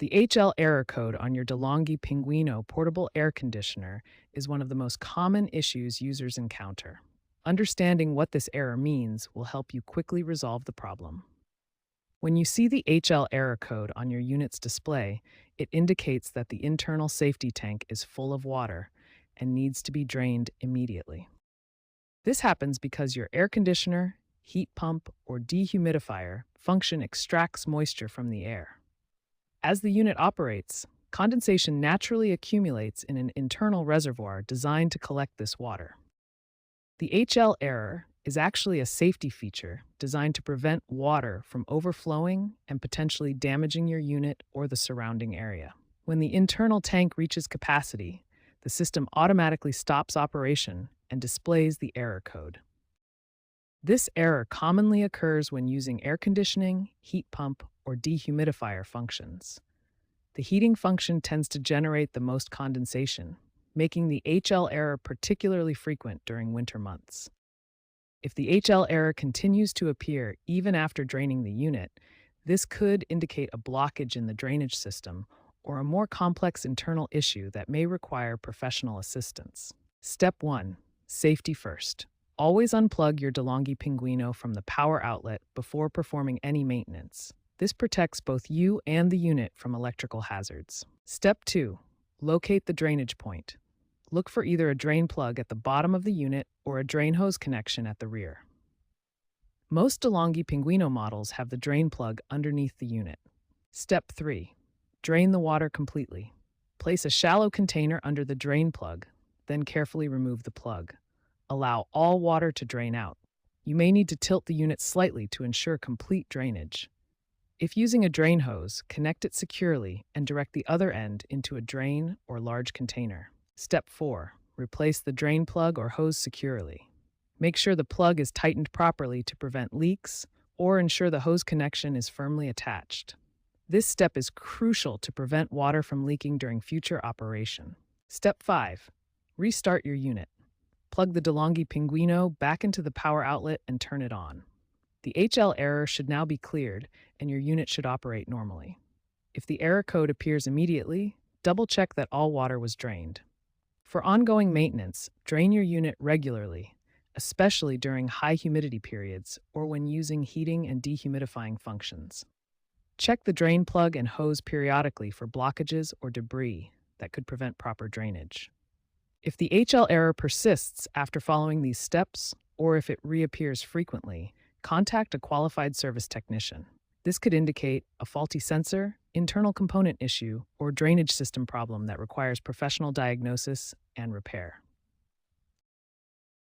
The HL error code on your DeLonghi Pinguino portable air conditioner is one of the most common issues users encounter. Understanding what this error means will help you quickly resolve the problem. When you see the HL error code on your unit's display, it indicates that the internal safety tank is full of water and needs to be drained immediately. This happens because your air conditioner, heat pump, or dehumidifier function extracts moisture from the air. As the unit operates, condensation naturally accumulates in an internal reservoir designed to collect this water. The HL error is actually a safety feature designed to prevent water from overflowing and potentially damaging your unit or the surrounding area. When the internal tank reaches capacity, the system automatically stops operation and displays the error code. This error commonly occurs when using air conditioning, heat pump, or dehumidifier functions. The heating function tends to generate the most condensation, making the HL error particularly frequent during winter months. If the HL error continues to appear even after draining the unit, this could indicate a blockage in the drainage system or a more complex internal issue that may require professional assistance. Step 1. Safety first. Always unplug your DeLonghi Pinguino from the power outlet before performing any maintenance. This protects both you and the unit from electrical hazards. Step 2. Locate the drainage point. Look for either a drain plug at the bottom of the unit or a drain hose connection at the rear. Most DeLonghi Pinguino models have the drain plug underneath the unit. Step 3. Drain the water completely. Place a shallow container under the drain plug, then carefully remove the plug. Allow all water to drain out. You may need to tilt the unit slightly to ensure complete drainage. If using a drain hose, connect it securely and direct the other end into a drain or large container. Step 4. Replace the drain plug or hose securely. Make sure the plug is tightened properly to prevent leaks or ensure the hose connection is firmly attached. This step is crucial to prevent water from leaking during future operation. Step 5. Restart your unit. Plug the DeLonghi Pinguino back into the power outlet and turn it on. The HL error should now be cleared and your unit should operate normally. If the error code appears immediately, double-check that all water was drained. For ongoing maintenance, drain your unit regularly, especially during high humidity periods or when using heating and dehumidifying functions. Check the drain plug and hose periodically for blockages or debris that could prevent proper drainage. If the HL error persists after following these steps, or if it reappears frequently, contact a qualified service technician. This could indicate a faulty sensor, internal component issue, or drainage system problem that requires professional diagnosis and repair.